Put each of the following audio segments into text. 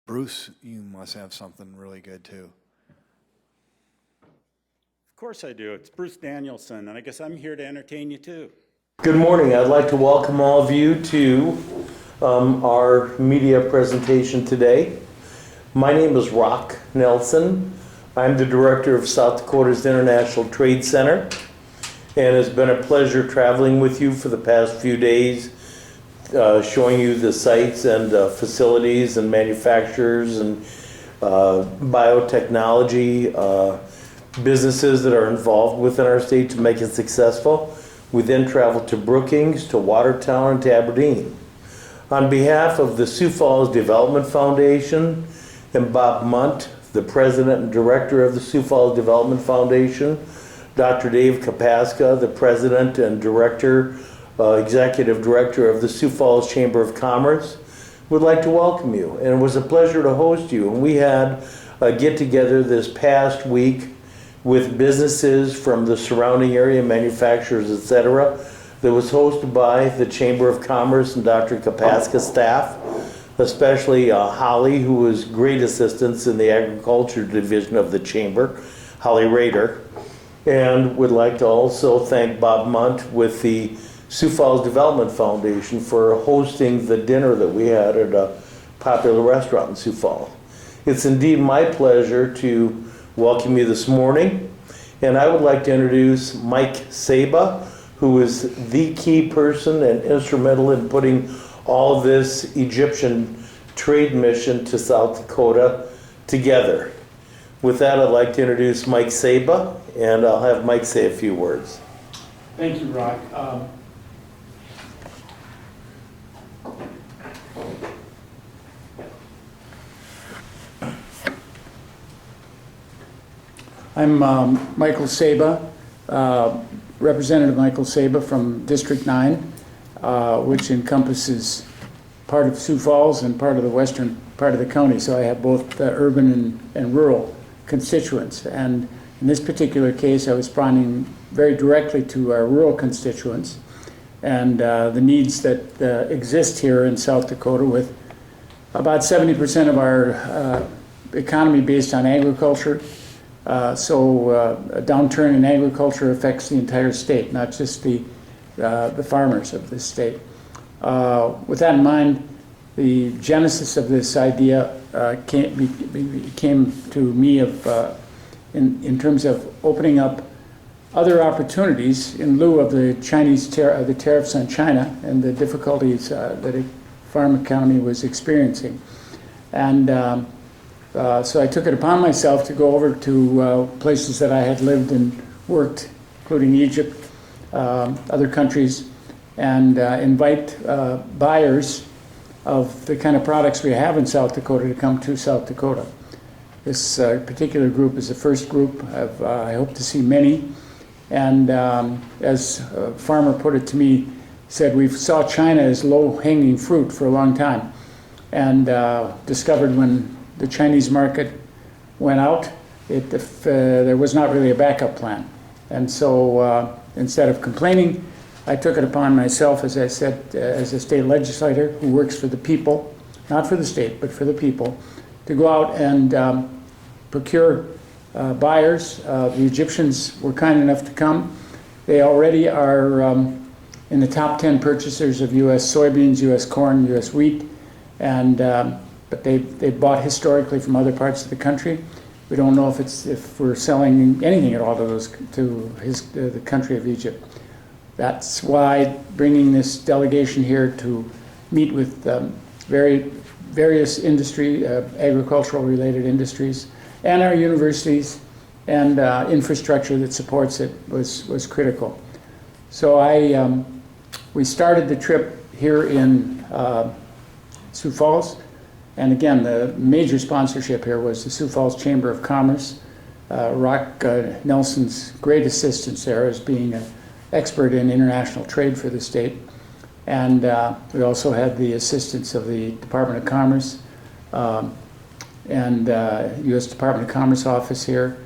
Bruce, you must have something really good too. Of course I do. It's Bruce Danielson, and I guess I'm here to entertain you too. Good morning. I'd like to welcome all of you to our media presentation today. My name is Rock Nelson. I'm the director of South Dakota's International Trade Center, and it's been a pleasure traveling with you for the past few days, showing you the sites and facilities and manufacturers and biotechnology businesses that are involved within our state to make it successful. We then traveled to Brookings, to Watertown, and to Aberdeen. On behalf of the Sioux Falls Development Foundation and Bob Munt, the president and director of the Sioux Falls Development Foundation, Dr. Dave Kapaska, the president and director, executive director of the Sioux Falls Chamber of Commerce, would like to welcome you. And it was a pleasure to host you. And we had a get-together this past week with businesses from the surrounding area, manufacturers, etc., that was hosted by the Chamber of Commerce and Dr. Kapaska's staff, especially Holly, who was great assistance in the agriculture division of the Chamber, Holly Rader. And would like to also thank Bob Munt with the Sioux Falls Development Foundation for hosting the dinner that we had at a popular restaurant in Sioux Falls. It's indeed my pleasure to welcome you this morning, and I would like to introduce Mike Saba, who is the key person and instrumental in putting all this Egyptian trade mission to South Dakota together. With that, I'd like to introduce Mike Saba, and I'll have Mike say a few words. Thank you, Rock. I'm Michael Saba, Representative Michael Saba from District 9, which encompasses part of Sioux Falls and part of the western part of the county. So I have both urban and rural constituents. And in this particular case, I was responding very directly to our rural constituents and the needs that exist here in South Dakota, with about 70% of our economy based on agriculture. So a downturn in agriculture affects the entire state, not just the farmers of this state. With that in mind, the genesis of this idea came to me in terms of opening up other opportunities in lieu of the the tariffs on China and the difficulties that a farm economy was experiencing. And so I took it upon myself to go over to places that I had lived and worked, including Egypt, other countries, and invite buyers of the kind of products we have in South Dakota to come to South Dakota. This particular group is the first group. I hope to see many. And as a farmer put it to me, said, we saw China as low-hanging fruit for a long time, and discovered when the Chinese market went out, there was not really a backup plan. And so instead of complaining, I took it upon myself, as I said, as a state legislator who works for the people, not for the state, but for the people, to go out and procure buyers. The Egyptians were kind enough to come. They already are in the top 10 purchasers of U.S. soybeans, U.S. corn, U.S. wheat, and but they bought historically from other parts of the country. We don't know if we're selling anything at all to the country of Egypt. That's why bringing this delegation here to meet with various industry, agricultural related industries, and our universities and infrastructure that supports it was critical. So we started the trip here in Sioux Falls. And again, the major sponsorship here was the Sioux Falls Chamber of Commerce. Rock Nelson's great assistance there as being an expert in international trade for the state. And we also had the assistance of the Department of Commerce and U.S. Department of Commerce office here,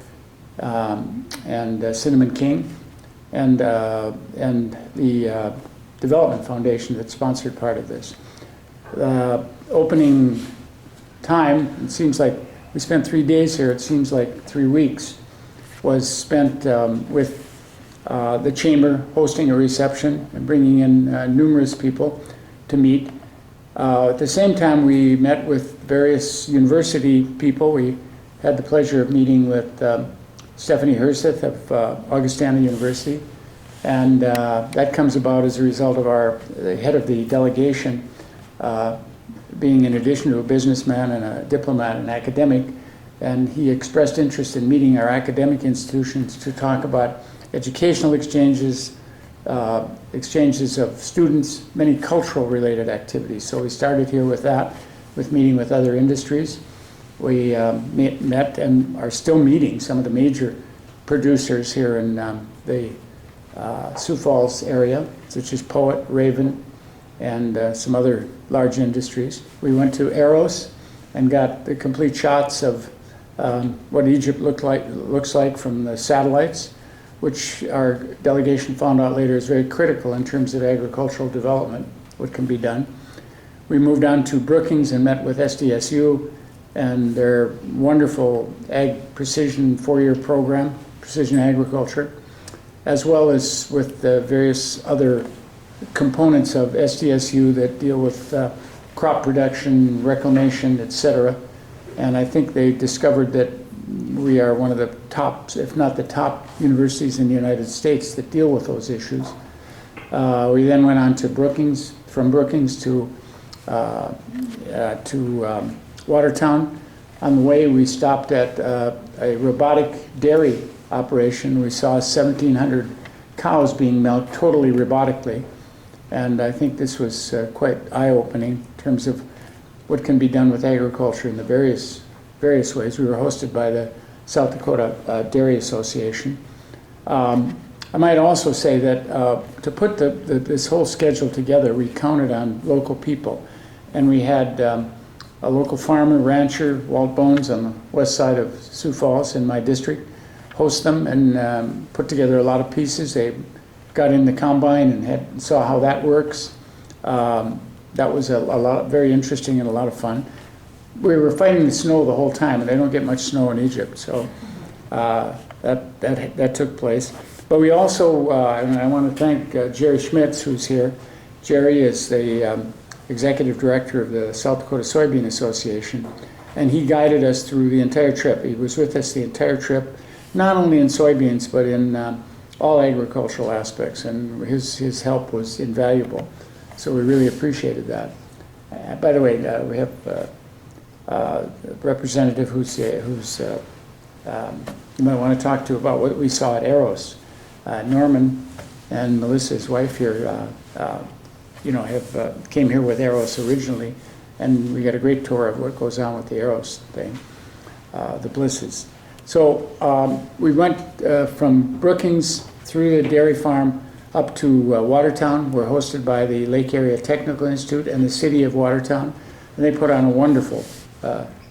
and Cinnamon King, and the Development Foundation that sponsored part of this. Opening time, it seems like we spent 3 days here, it seems like 3 weeks, was spent with the chamber hosting a reception and bringing in numerous people to meet. At the same time, we met with various university people. We had the pleasure of meeting with Stephanie Herseth of Augustana University, and that comes about as a result of the head of the delegation being, in addition to a businessman and a diplomat and academic, and he expressed interest in meeting our academic institutions to talk about educational exchanges, exchanges of students, many cultural related activities. So we started here with that, with meeting with other industries. We met and are still meeting some of the major producers here in the Sioux Falls area, such as Poet, Raven, and some other large industries. We went to Eros and got the complete shots of what Egypt looks like from the satellites, which our delegation found out later is very critical in terms of agricultural development, what can be done. We moved on to Brookings and met with SDSU and their wonderful ag precision 4-year program, precision agriculture, as well as with the various other components of SDSU that deal with crop production, reclamation, etc. And I think they discovered that we are one of the top, if not the top, universities in the United States that deal with those issues. We then went on to Brookings, from Brookings to Watertown. On the way, we stopped at a robotic dairy operation. We saw 1,700 cows being milked totally robotically. And I think this was quite eye-opening in terms of what can be done with agriculture in the various ways. We were hosted by the South Dakota Dairy Association. I might also say that to put this whole schedule together, we counted on local people. And we had a local farmer, rancher, Walt Bones, on the west side of Sioux Falls in my district, host them and put together a lot of pieces. They got in the combine and saw how that works. That was a lot, very interesting and a lot of fun. We were fighting the snow the whole time, and they don't get much snow in Egypt, so that took place. But we also, and I want to thank Jerry Schmitz, who's here. Jerry is the executive director of the South Dakota Soybean Association, and he guided us through the entire trip. He was with us the entire trip, not only in soybeans, but in all agricultural aspects, and his help was invaluable. So we really appreciated that. By the way, we have a representative who's you might want to talk to about what we saw at Eros. Norman and Melissa's wife here, came here with Eros originally, and we got a great tour of what goes on with the Eros thing, the Blisses. So we went from Brookings through the dairy farm up to Watertown. We're hosted by the Lake Area Technical Institute and the City of Watertown, and they put on a wonderful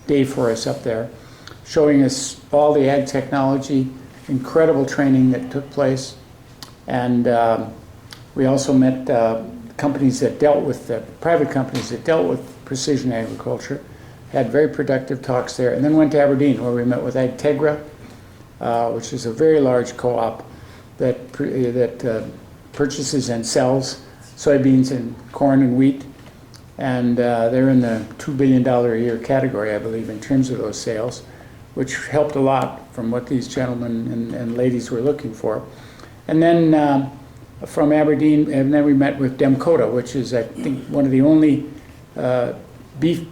day for us up there, showing us all the ag technology, incredible training that took place, and we also met companies that dealt with, private companies that dealt with precision agriculture, had very productive talks there, and then went to Aberdeen where we met with Agtegra, which is a very large co-op that purchases and sells soybeans and corn and wheat, and they're in the $2 billion a year category, I believe, in terms of those sales, which helped a lot from what these gentlemen and ladies were looking for. And then from Aberdeen, and then we met with Demkota, which is, I think, one of the only beef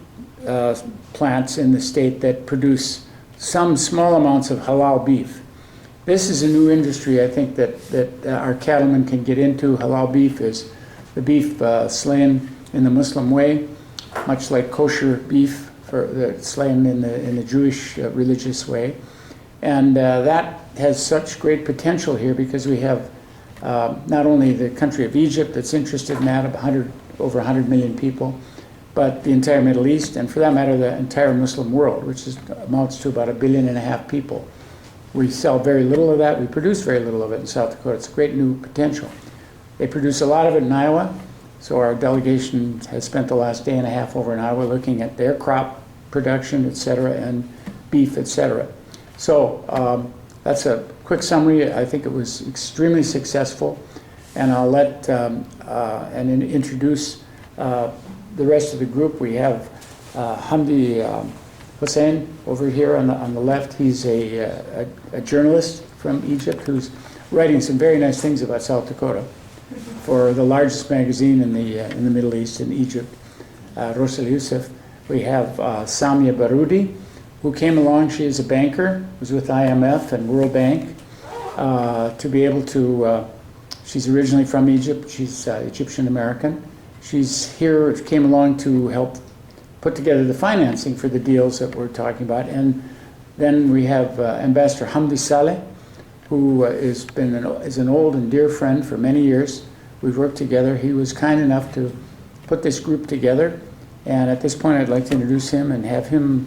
plants in the state that produce some small amounts of halal beef. This is a new industry, I think, that our cattlemen can get into. Halal beef is the beef slain in the Muslim way, much like kosher beef slain in the Jewish religious way. And that has such great potential here because we have not only the country of Egypt that's interested in that, over 100 million people, but the entire Middle East, and for that matter, the entire Muslim world, which amounts to about 1.5 billion people. We sell very little of that. We produce very little of it in South Dakota. It's a great new potential. They produce a lot of it in Iowa, so our delegation has spent the last day and a half over in Iowa looking at their crop production, et cetera, and beef, et cetera. So that's a quick summary. I think it was extremely successful, and I'll let and introduce the rest of the group. We have Hamdi Hussein over here on the left. He's a journalist from Egypt who's writing some very nice things about South Dakota for the largest magazine in the Middle East, in Egypt, Rosal Youssef. We have Samia Baroudi, who came along. She is a banker, was with IMF and World Bank, to be able to, she's originally from Egypt, she's Egyptian American. She's here, came along to help put together the financing for the deals that we're talking about. And then we have Ambassador Hamdi Saleh, who is an old and dear friend for many years. We've worked together. He was kind enough to put this group together. And at this point, I'd like to introduce him and have him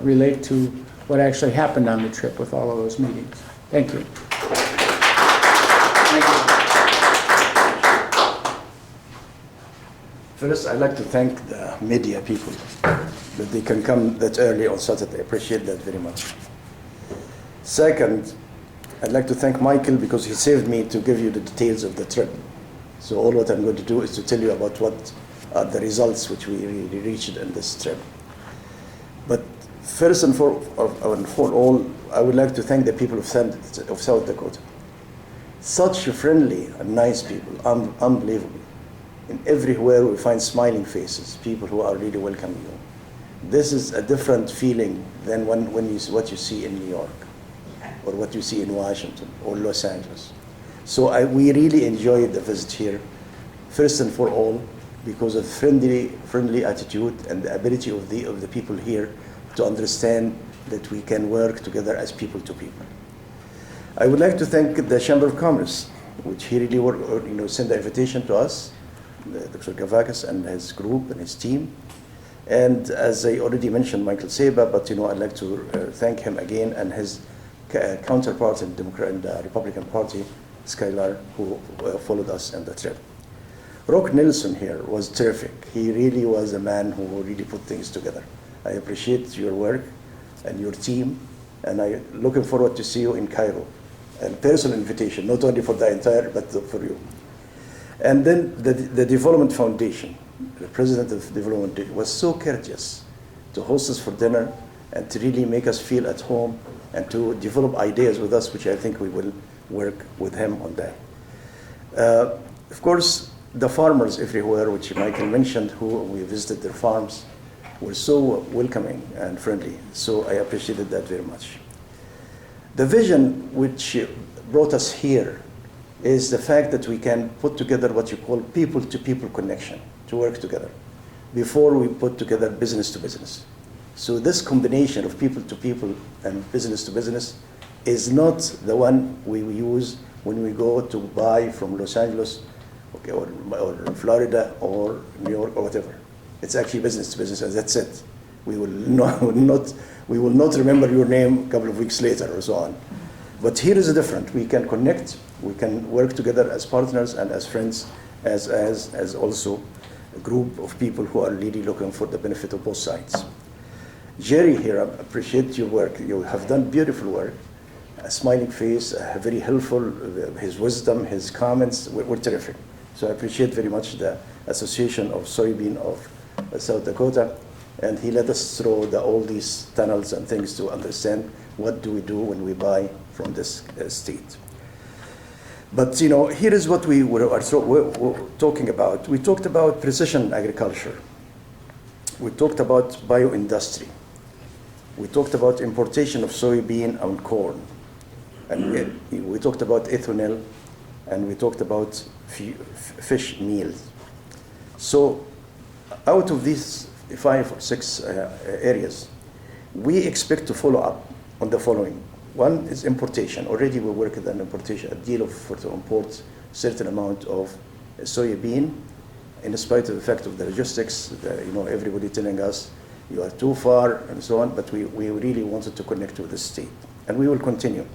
relate to what actually happened on the trip with all of those meetings. Thank you. Thank you. First, I'd like to thank the media people that they can come that early on Saturday. I appreciate that very much. Second, I'd like to thank Michael because he saved me to give you the details of the trip. So all what I'm going to do is to tell you about what are the results which we really reached in this trip. But first and for all, I would like to thank the people of South Dakota. Such friendly and nice people, unbelievable. And everywhere we find smiling faces, people who are really welcoming you. This is a different feeling than when what you see in New York, or what you see in Washington or Los Angeles. So we really enjoyed the visit here, first and for all, because of friendly attitude and the ability of the people here to understand that we can work together as people to people. I would like to thank the Chamber of Commerce, which he really sent the invitation to us, Dr. Kavakis and his group and his team. And as I already mentioned, Michael Seba, but I'd like to thank him again and his counterpart in the Republican Party, Skylar, who followed us on the trip. Rock Nelson here was terrific. He really was a man who really put things together. I appreciate your work and your team, and I'm looking forward to see you in Cairo. And personal invitation, not only for the entire, but for you. And then the Development Foundation, the president of the Development, was so courteous to host us for dinner and to really make us feel at home and to develop ideas with us, which I think we will work with him on that. Of course, the farmers everywhere, which Michael mentioned, who we visited their farms, were so welcoming and friendly. So I appreciated that very much. The vision which brought us here is the fact that we can put together what you call people-to-people connection, to work together, before we put together business-to-business. So this combination of people-to-people and business-to-business is not the one we use when we go to buy from Los Angeles, okay, or Florida or New York or whatever. It's actually business-to-business, and that's it. We will not remember your name a couple of weeks later or so on. But here is different. We can connect, we can work together as partners and as friends, as also a group of people who are really looking for the benefit of both sides. Jerry here, I appreciate your work. You have done beautiful work. A smiling face, very helpful, his wisdom, his comments were terrific. So I appreciate very much the Association of Soybean of South Dakota, and he led us through all these tunnels and things to understand what do we do when we buy from this state. But here is what we were talking about. We talked about precision agriculture. We talked about bioindustry. We talked about importation of soybean and corn. And we talked about ethanol, and we talked about fish meals. So out of these 5 or 6 areas, we expect to follow up on the following. One is importation. Already we work with an importation, a deal to import certain amount of soybean, in spite of the fact of the logistics, everybody telling us you are too far and so on, but we really wanted to connect with the state. And we will continue.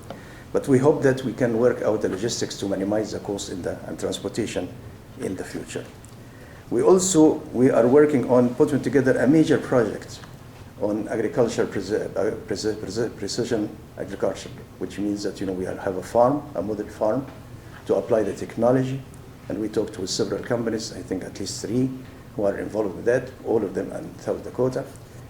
But we hope that we can work out the logistics to minimize the cost and transportation in the future. We are working on putting together a major project on agriculture, precision agriculture, which means that we have a farm, a model farm, to apply the technology. And we talked with several companies, I think at least 3, who are involved with that, all of them in South Dakota.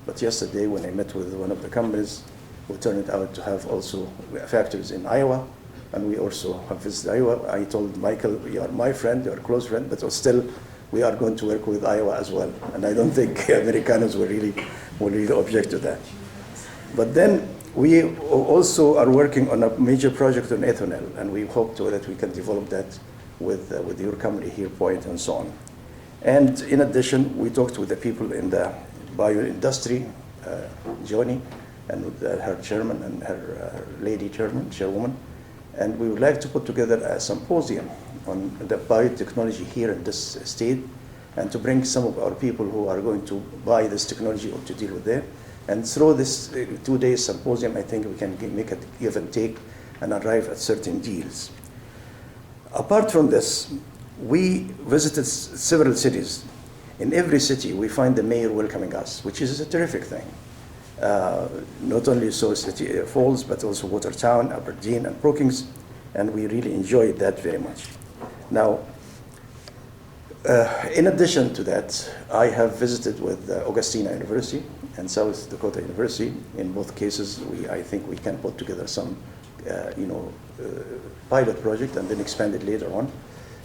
But yesterday, when I met with one of the companies, who turned out to have also factories in Iowa, and we also have visited Iowa, I told Michael, you are my friend, you are a close friend, but still, we are going to work with Iowa as well. And I don't think Americans will really object to that. But then we also are working on a major project on ethanol, and we hope that we can develop that with your company here, Point, and so on. And in addition, we talked with the people in the bio industry, Joni, and with her chairman and her chairwoman, and we would like to put together a symposium on the biotechnology here in this state, and to bring some of our people who are going to buy this technology or to deal with it. And through this 2-day symposium, I think we can make a give and take and arrive at certain deals. Apart from this, we visited several cities. In every city, we find the mayor welcoming us, which is a terrific thing. Not only Sioux City Falls, but also Watertown, Aberdeen, and Brookings, and we really enjoyed that very much. Now, in addition to that, I have visited with Augustina University and South Dakota University. In both cases, I think we can put together some, pilot project and then expand it later on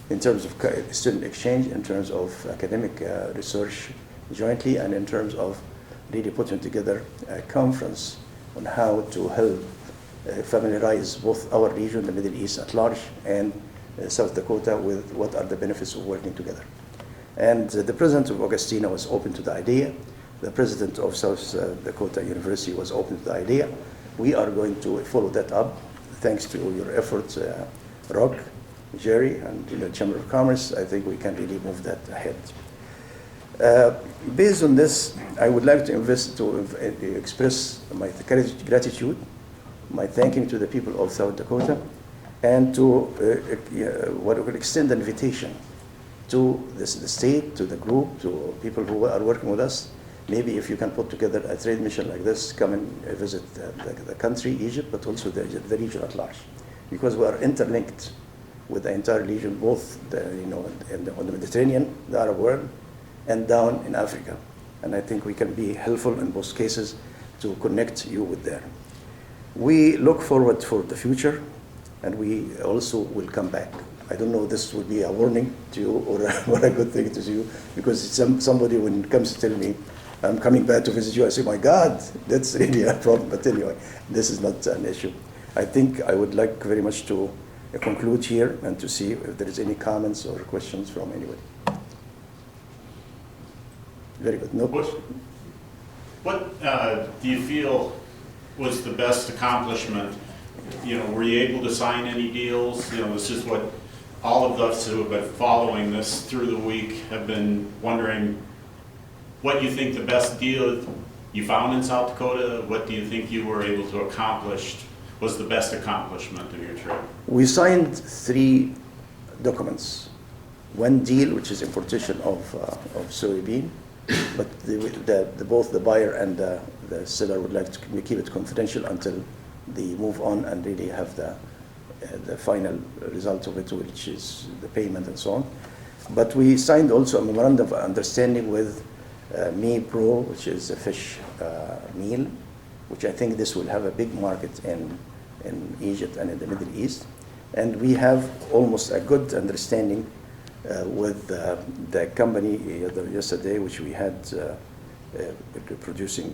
in terms of student exchange, in terms of academic research jointly, and in terms of really putting together a conference on how to help familiarize both our region, the Middle East at large, and South Dakota with what are the benefits of working together. And the president of Augustina was open to the idea. The president of South Dakota University was open to the idea. We are going to follow that up, thanks to your efforts, Rock, Jerry, and the Chamber of Commerce. I think we can really move that ahead. Based on this, I would like to express my gratitude, my thanking to the people of South Dakota, and to extend an invitation to the state, to the group, to people who are working with us. Maybe if you can put together a trade mission like this, come and visit the country, Egypt, but also the region at large, because we are interlinked with the entire region, both on the Mediterranean, the Arab world, and down in Africa. And I think we can be helpful in both cases to connect you with there. We look forward for the future, and we also will come back. I don't know if this will be a warning to you or a good thing to you, because somebody, when it comes to tell me, I'm coming back to visit you, I say, my God, that's really a problem. But anyway, this is not an issue. I think I would like very much to conclude here and to see if there is any comments or questions from anybody. Very good. No question. What do you feel was the best accomplishment? Were you able to sign any deals? This is what all of us who have been following this through the week have been wondering. What do you think the best deal you found in South Dakota? What do you think you were able to accomplish was the best accomplishment of your trip? We signed 3 documents. One deal, which is importation of soybean, but both the buyer and the seller would like to keep it confidential until they move on and really have the final result of it, which is the payment and so on. But we signed also a memorandum of understanding with Me Pro, which is a fish meal, which I think this will have a big market in Egypt and in the Middle East. And we have almost a good understanding with the company yesterday, which we had producing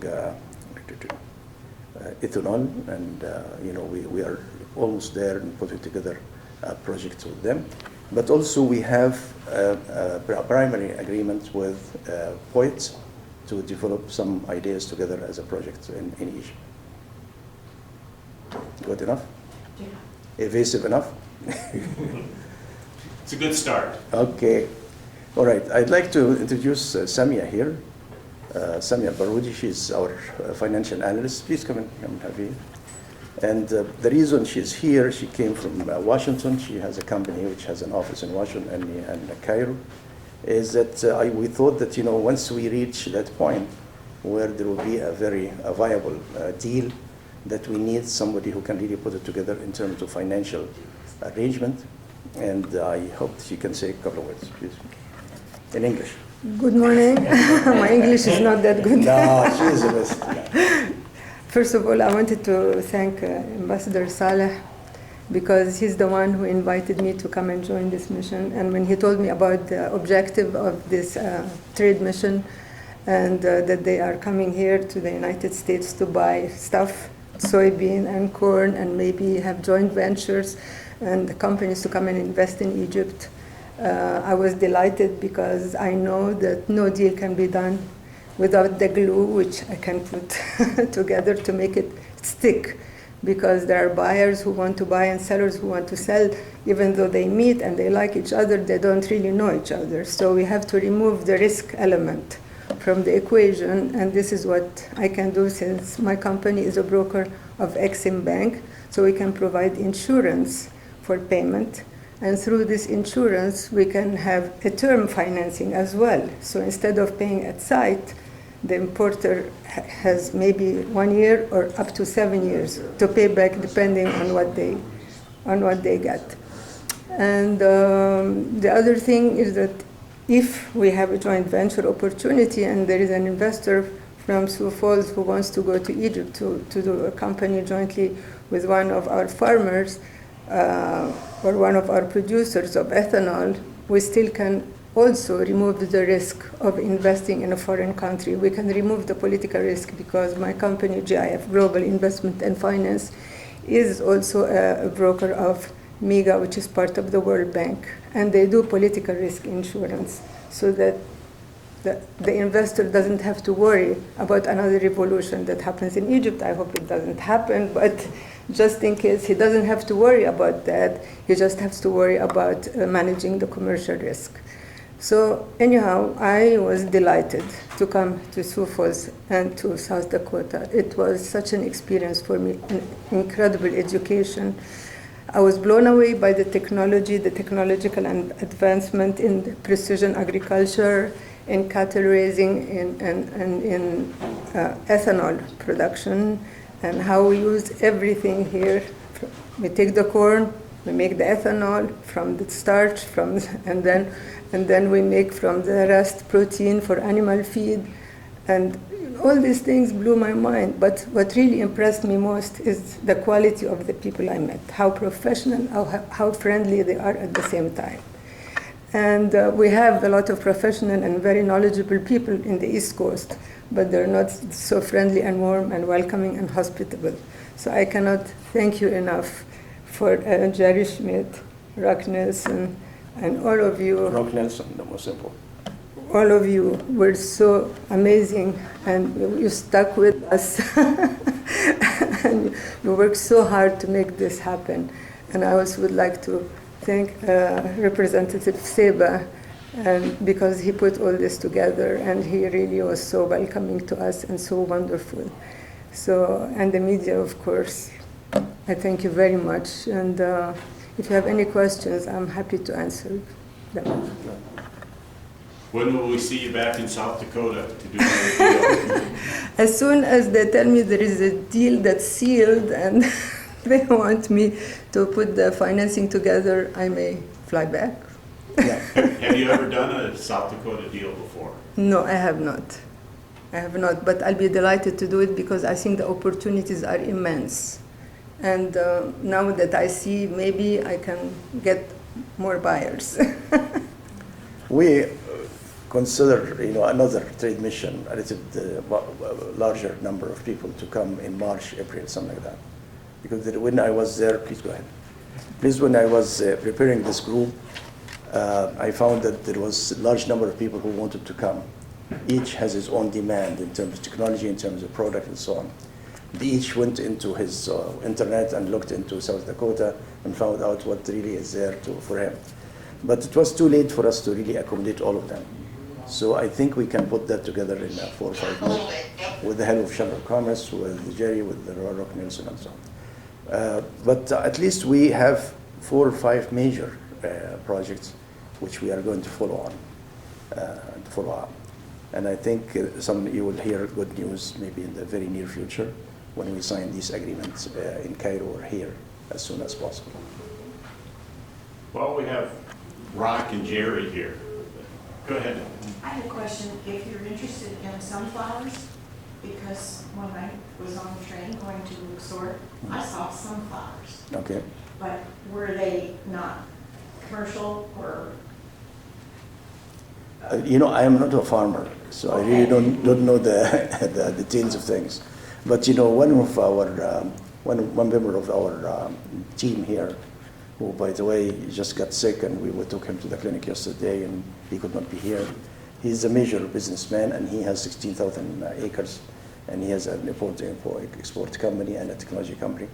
ethanol, and we are almost there and putting together a project with them. But also we have a primary agreement with Poet to develop some ideas together as a project in Egypt. Good enough? Yeah. Evasive enough? It's a good start. Okay. All right. I'd like to introduce Samia here. Samia Baroudi, she's our financial analyst. Please come and have you. And the reason she's here, she came from Washington. She has a company which has an office in Washington and Cairo. Is that we thought that once we reach that point, where there will be a very viable deal that we need somebody who can really put it together in terms of financial arrangement. And I hope she can say a couple of words, please, in English. Good morning. My English is not that good. No, she is the best. Yeah. First of all, I wanted to thank Ambassador Saleh because he's the one who invited me to come and join this mission. And when he told me about the objective of this trade mission and that they are coming here to the United States to buy stuff, soybean and corn, and maybe have joint ventures and the companies to come and invest in Egypt, I was delighted because I know that no deal can be done without the glue which I can put together to make it stick, because there are buyers who want to buy and sellers who want to sell. Even though they meet and they like each other, they don't really know each other. So we have to remove the risk element from the equation, and this is what I can do since my company is a broker of Exim Bank, so we can provide insurance for payment. And through this insurance, we can have a term financing as well. So instead of paying at site, the importer has maybe 1 year or up to 7 years to pay back, depending on what they get. And the other thing is that if we have a joint venture opportunity and there is an investor from Sioux Falls who wants to go to Egypt to do a company jointly with one of our farmers or one of our producers of ethanol, we still can also remove the risk of investing in a foreign country. We can remove the political risk because my company, GIF, Global Investment and Finance, is also a broker of MIGA, which is part of the World Bank. And they do political risk insurance so that the investor doesn't have to worry about another revolution that happens in Egypt. I hope it doesn't happen, but just in case, he doesn't have to worry about that. He just has to worry about managing the commercial risk. So anyhow, I was delighted to come to Sioux Falls and to South Dakota. It was such an experience for me, an incredible education. I was blown away by the technology, the technological advancement in precision agriculture, in cattle raising, and in ethanol production, and how we use everything here. We take the corn, we make the ethanol from the starch, and then we make from the rest protein for animal feed. And all these things blew my mind. But what really impressed me most is the quality of the people I met, how professional, how friendly they are at the same time. And we have a lot of professional and very knowledgeable people in the East Coast, but they're not so friendly and warm and welcoming and hospitable. So I cannot thank you enough for Jerry Schmidt, Rock Nelson, and all of you. Rock Nelson, the most important. All of you were so amazing, and you stuck with us. And you worked so hard to make this happen. And I also would like to thank Representative Seba, and because he put all this together, and he really was so welcoming to us and so wonderful. So, and the media, of course, I thank you very much. And if you have any questions, I'm happy to answer them. When will we see you back in South Dakota to do another deal? As soon as they tell me there is a deal that's sealed and they want me to put the financing together, I may fly back. Yeah. Have you ever done a South Dakota deal before? No, I have not. I have not, but I'll be delighted to do it because I think the opportunities are immense. And now that I see, maybe I can get more buyers. We consider, another trade mission, a little larger number of people to come in March, April, something like that. Because when I was there, please go ahead. Please, when I was preparing this group, I found that there was a large number of people who wanted to come. Each has his own demand in terms of technology, in terms of product, and so on. They each went into his internet and looked into South Dakota and found out what really is there for him. But it was too late for us to really accommodate all of them. So I think we can put that together in 4 or 5 months with the help of Chamber of Commerce, with Jerry, with the Rock Nelson, and so on. But at least we have 4 or 5 major projects which we are going to follow up. And I think you will hear good news maybe in the very near future when we sign these agreements in Cairo or here as soon as possible. Well, we have Rock and Jerry here. Go ahead. I have a question. If you're interested in sunflowers, because when I was on the train going to Luxor, I saw sunflowers. Okay. But were they not commercial or? I am not a farmer, so I really don't know the details of things. But one member of our team here, who by the way just got sick, and we took him to the clinic yesterday, and he could not be here. He's a major businessman, and he has 16,000 acres, and he has an import-export company and a technology company.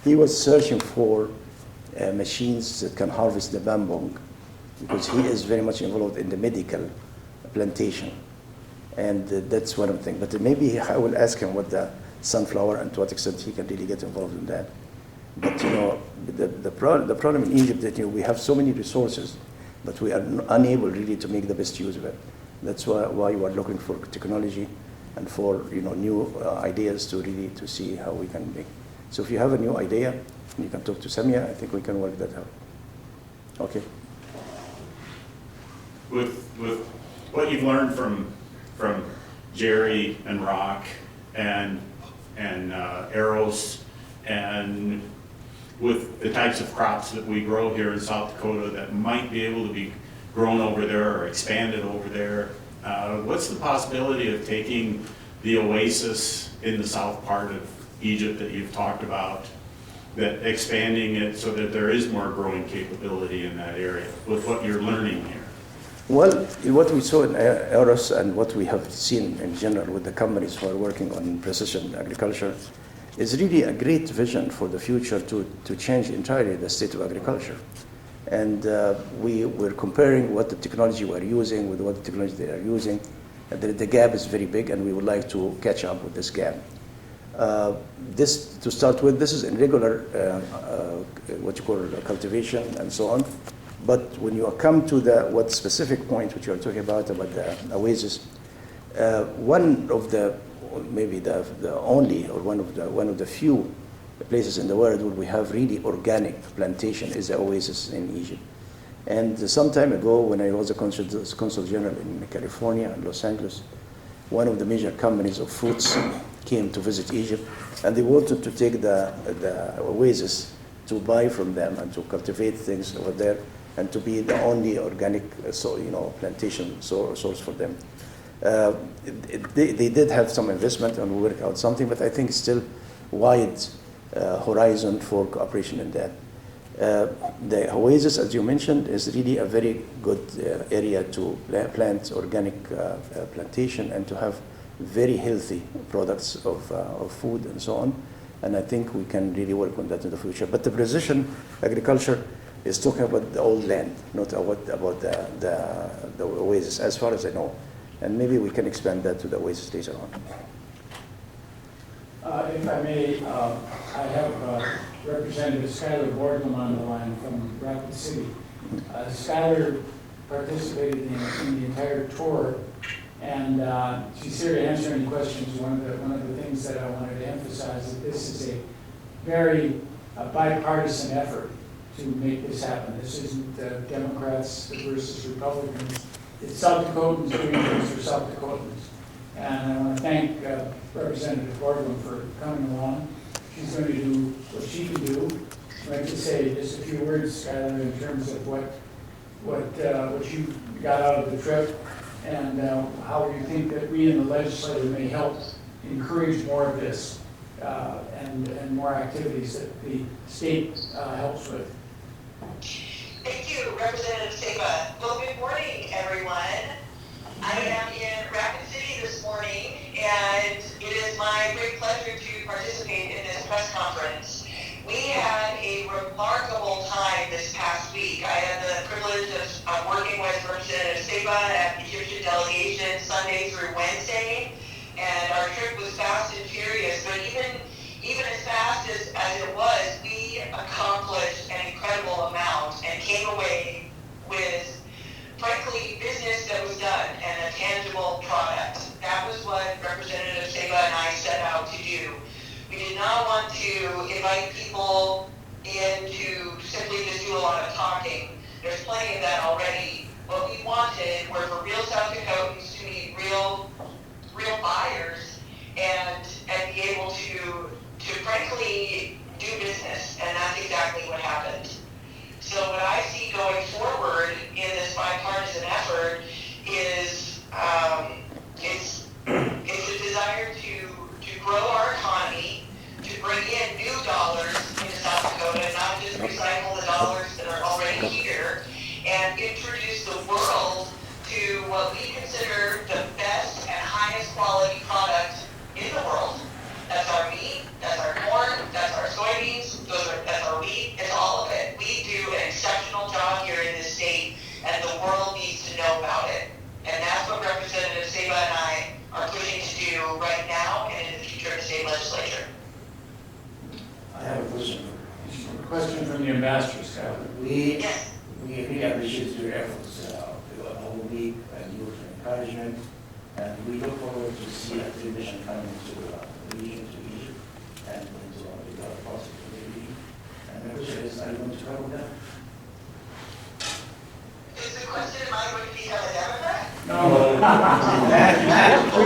He was searching for machines that can harvest the bamboo, because he is very much involved in the medical plantation. And that's one of the things. But maybe I will ask him what the sunflower and to what extent he can really get involved in that. But the problem in Egypt is that we have so many resources, but we are unable really to make the best use of it. That's why we are looking for technology and for new ideas to see how we can make. So if you have a new idea, you can talk to Samia. I think we can work that out. Okay. With what you've learned from Jerry and Rock and Arrows, and with the types of crops that we grow here in South Dakota that might be able to be grown over there or expanded over there, what's the possibility of taking the oasis in the south part of Egypt that you've talked about, that expanding it so that there is more growing capability in that area with what you're learning here? Well, what we saw in Eros and what we have seen in general with the companies who are working on precision agriculture is really a great vision for the future to change entirely the state of agriculture. And we're comparing what the technology we're using with what the technology they are using. The gap is very big, and we would like to catch up with this gap. To start with, this is in regular, what you call cultivation and so on. But when you come to what specific point which you are talking about the oasis, one of the maybe the only or one of the few places in the world where we have really organic plantation is the oasis in Egypt. And some time ago, when I was a consul general in California and Los Angeles, one of the major companies of fruits came to visit Egypt, and they wanted to take the oasis to buy from them and to cultivate things over there, and to be the only organic plantation source for them. They did have some investment and work out something, but I think it's still wide horizon for cooperation in that. The oasis, as you mentioned, is really a very good area to plant organic plantation and to have very healthy products of food and so on. And I think we can really work on that in the future. But the precision agriculture is talking about the old land, not about the oasis, as far as I know. And maybe we can expand that to the oasis later on. If I may, I have Representative Skylar Boardman on the line from Rapid City. Skylar participated in the entire tour, and she's here to answer any questions. One of the things that I wanted to emphasize is that this is a very bipartisan effort to make this happen. This isn't Democrats versus Republicans. It's South Dakotans doing things for South Dakotans. And I want to thank Representative Boardman for coming along. She's going to do what she can do. I'd like to say just a few words, Skylar, in terms of what you got out of the trip, and how you think that we in the legislature may help encourage more of this and more activities that the state helps with. Thank you, Representative Seba. Well, good morning, everyone. I am in Rapid City this morning, and it is my great pleasure to participate in this press conference. We had a remarkable time this past week. I had the privilege of working with Representative Seba at the Egyptian delegation Sunday through Wednesday, and our trip was fast and furious, but even as fast as it was, we accomplished an incredible amount and came away with, frankly, business that was done and a tangible product. want to invite people in to simply just do a lot of talking. There's plenty of that already. What we wanted were for real South Dakotans to meet real buyers and be able to frankly do business, and that's exactly what happened. So what I see going forward in this bipartisan effort is it's a desire to grow our economy, to bring in new dollars into South Dakota, not just recycle the dollars that are already here, and introduce the world to what we consider the best and highest quality product in the world. That's our meat, that's our corn, that's our soybeans, that's our wheat, it's all of it. We do an exceptional job here in this state, and the world needs to know about it. And that's what Representative Seba and I are pushing to do right now and in the future of the state legislature. I have a question. A question from the ambassador, Scott. Yes. We really appreciate your efforts the whole week and your encouragement, and we look forward to see a delegation coming to the region, to Egypt, and into the process of the region. And my question is, are you going to cover that? Is the question, am I going to become a Democrat? No. We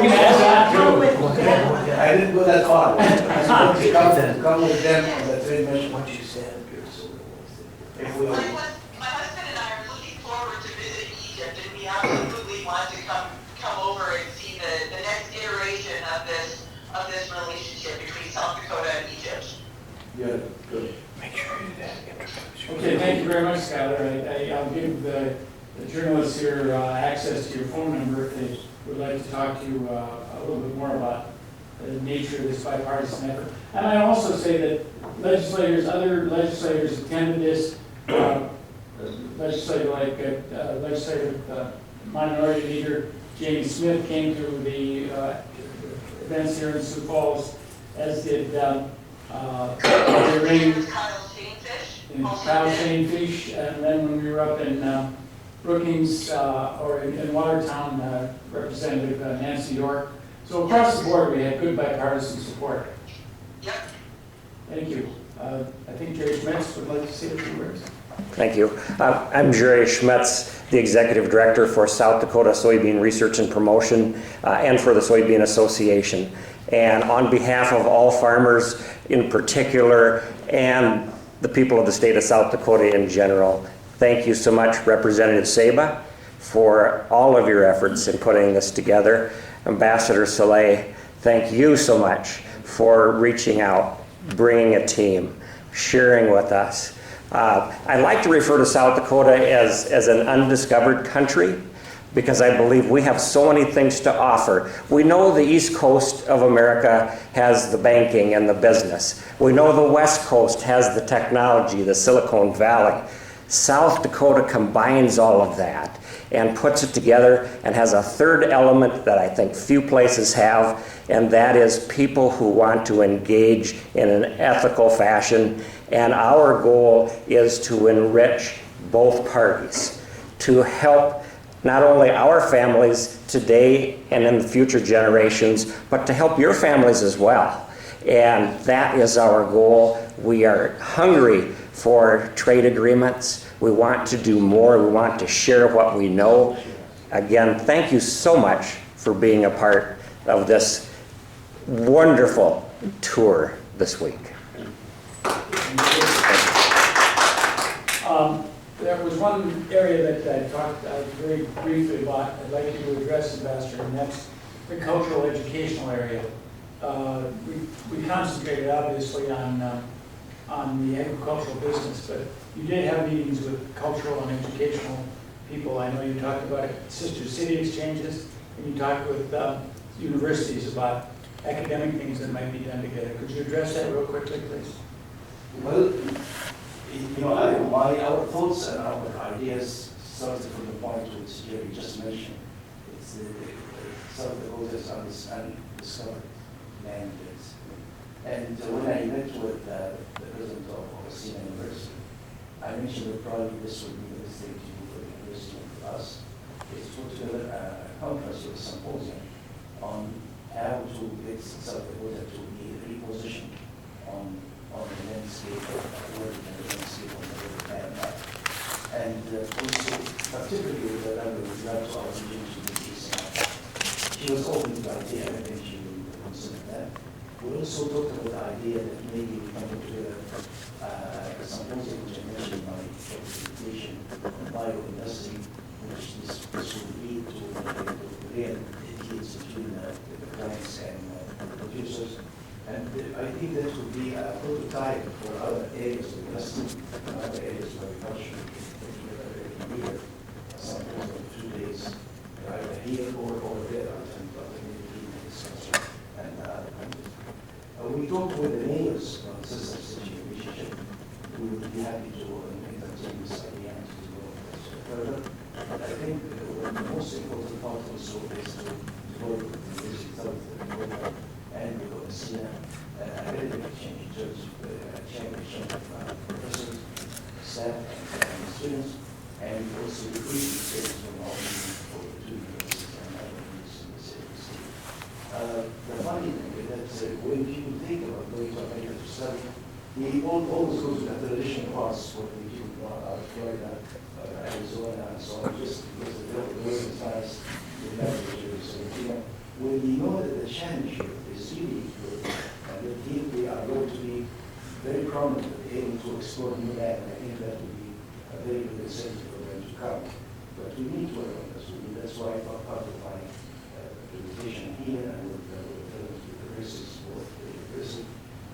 can ask that too. I didn't go that far. I was going to come with them on the trade mission. What you said. If we My husband and I are looking forward to visiting Egypt, and we absolutely want to come over and see the next iteration of this relationship between South Dakota and Egypt. Good, good. Okay, thank you very much, Skylar. I'll give the journalists here access to your phone number if they would like to talk to you a little bit more about the nature of this bipartisan effort. And I also say that other legislators attended this, legislative minority leader Jamie Smith came to the events here in Sioux Falls, as did Ray Kyle Shanefish, and then when we were up in Brookings or in Watertown, Representative Nancy York. So across the board, we had good bipartisan support. Yep. Thank you. I think Jerry Schmitz would like to say a few words. Thank you. I'm Jerry Schmitz, the Executive Director for South Dakota Soybean Research and Promotion and for the Soybean Association. And on behalf of all farmers in particular and the people of the state of South Dakota in general, thank you so much, Representative Seba, for all of your efforts in putting this together. Ambassador Saleh, thank you so much for reaching out, bringing a team, sharing with us. I like to refer to South Dakota as an undiscovered country because I believe we have so many things to offer. We know the East Coast of America has the banking and the business. We know the West Coast has the technology, the Silicon Valley. South Dakota combines all of that and puts it together and has a third element that I think few places have, and that is people who want to engage in an ethical fashion. And our goal is to enrich both parties, to help not only our families today and in the future generations, but to help your families as well. And that is our goal. We are hungry for trade agreements. We want to do more. We want to share what we know. Again, thank you so much for being a part of this wonderful tour this week. There was one area that I talked very briefly about I'd like you to address, Ambassador, and that's the cultural educational area. We concentrated obviously on the agricultural business, but you did have meetings with cultural and educational people. I know you talked about sister city exchanges, and you talked with universities about academic things that might be done together. Could you address that real quickly, please? Well, you know, our thoughts and our ideas started from the point which Jerry just mentioned. It's South Dakota's undiscovered land. And when I met with the president of Osceola University, I mentioned that probably this would be the best thing to do for the university and for us, is to put together a conference or a symposium on how to get South Dakota to be repositioned on also particularly with the number of labs our engagement disease. She was open to the idea, and I think she will consider that. We also talked about the idea that maybe we can put together a symposium, which I mentioned in my presentation, on bioindustry, which this will lead to real deals between the clients and producers. And I think that would be a prototype for other areas of industry, other areas of agriculture. Here, some of 2 days, either here or there, and maybe discussion. And we talked with the mayors on system city relationship. We would be happy to entertain this idea and to go further. But I think the most important part also is to work with the university and with the a very big change in terms of change of professors, staff, and students, and also the students from all for the 2 universities and other universities in the city. The funny thing is that when people think about going to America to study, we always go to the traditional paths where the people are Florida, Arizona, and so on, just because the very nice, the languages, and when we know that the challenge here is really good, and that here we are going to be very prominent able to explore new land, I think that would be a very good incentive for them to come. But we need to work on this. That's why part of my presentation here and with the universities, both the university,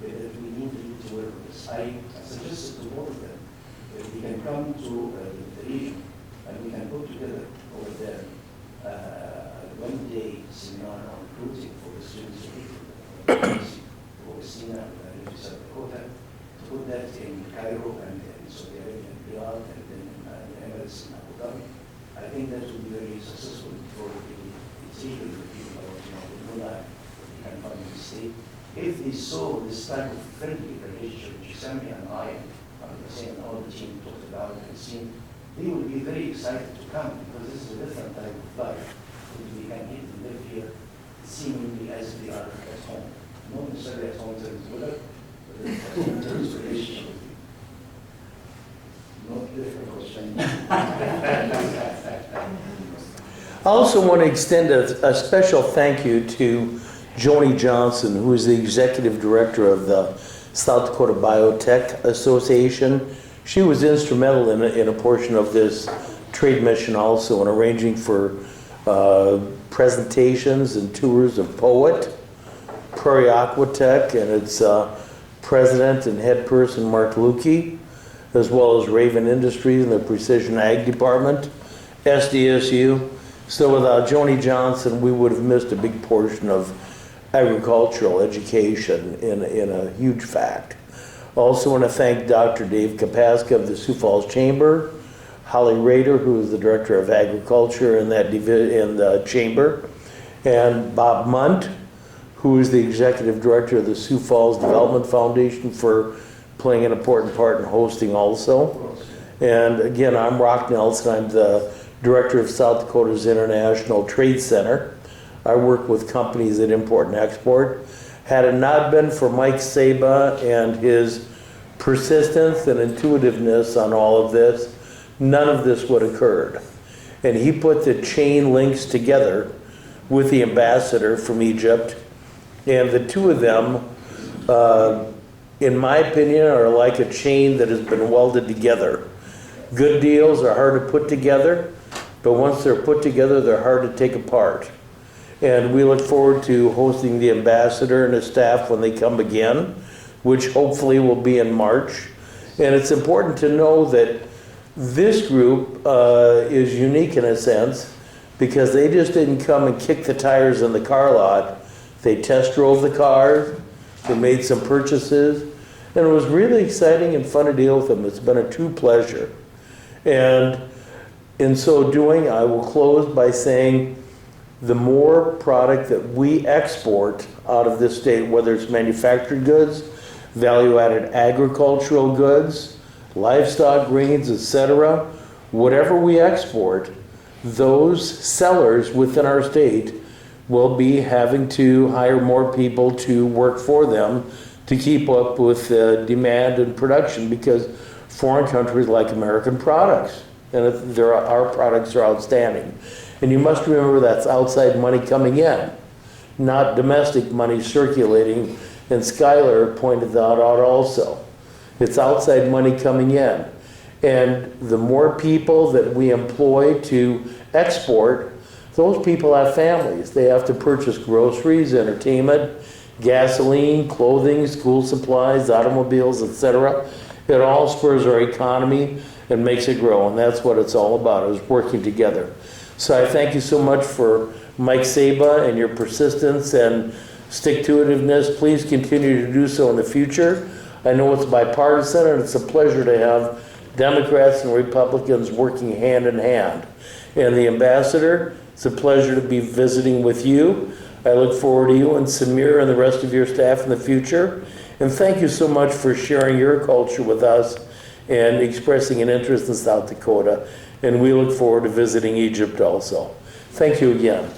that we need to work on this. I suggested to both of them that we can come to the region and we can put together over there one-day seminar on recruiting for the students of Augustina and South Dakota, to put that in Cairo and in Saudi Arabia and Riyadh and then in the Emirates in Abu Dhabi. I think that would be very successful for the people of the life that they can find in the state. If they saw this type of friendly relationship, which Sammy and I, and all the team talked about and seen, they would be very excited to come because this is a different type of life. We can live here seemingly as they are at home. Not necessarily at home in terms of weather, but in terms of relationship with you. Not different question. I also want to extend a special thank you to Joni Johnson, who is the executive director of the South Dakota Biotech Association. She was instrumental in a portion of this trade mission also in arranging for presentations and tours of POET, Prairie Aquatech, and its president and head person, Mark Lukey, as well as Raven Industries and the Precision Ag Department, SDSU. So without Joni Johnson, we would have missed a big portion of agricultural education in a huge fact. Also want to thank Dr. Dave Kapaska of the Sioux Falls Chamber, Holly Rader, who is the Director of Agriculture in the Chamber, and Bob Munt, who is the Executive Director of the Sioux Falls Development Foundation, for playing an important part in hosting also. And again, I'm Rock Nelson. I'm the Director of South Dakota's International Trade Center. I work with companies that import and export. Had it not been for Mike Saba and his persistence and intuitiveness on all of this, none of this would have occurred. And he put the chain links together with the ambassador from Egypt. And the two of them, in my opinion, are like a chain that has been welded together. Good deals are hard to put together, but once they're put together, they're hard to take apart. And we look forward to hosting the ambassador and his staff when they come again, which hopefully will be in March. And it's important to know that this group is unique in a sense because they just didn't come and kick the tires in the car lot. They test drove the cars, they made some purchases, and it was really exciting and fun to deal with them. It's been a true pleasure. And in so doing, I will close by saying the more product that we export out of this state, whether it's manufactured goods, value-added agricultural goods, livestock, grains, etc., whatever we export, those sellers within our state will be having to hire more people to work for them to keep up with demand and production because foreign countries like American products. and our products are outstanding. And you must remember that's outside money coming in, not domestic money circulating, and Skylar pointed that out also. It's outside money coming in. And the more people that we employ to export, those people have families. They have to purchase groceries, entertainment, gasoline, clothing, school supplies, automobiles, etc. It all spurs our economy and makes it grow, and that's what it's all about, is working together. So I thank you so much for Mike Saba and your persistence and stick-to-itiveness. Please continue to do so in the future. I know it's bipartisan, and it's a pleasure to have Democrats and Republicans working hand in hand. And the ambassador, it's a pleasure to be visiting with you. I look forward to you and Samir and the rest of your staff in the future. And thank you so much for sharing your culture with us and expressing an interest in South Dakota. And we look forward to visiting Egypt also. Thank you again.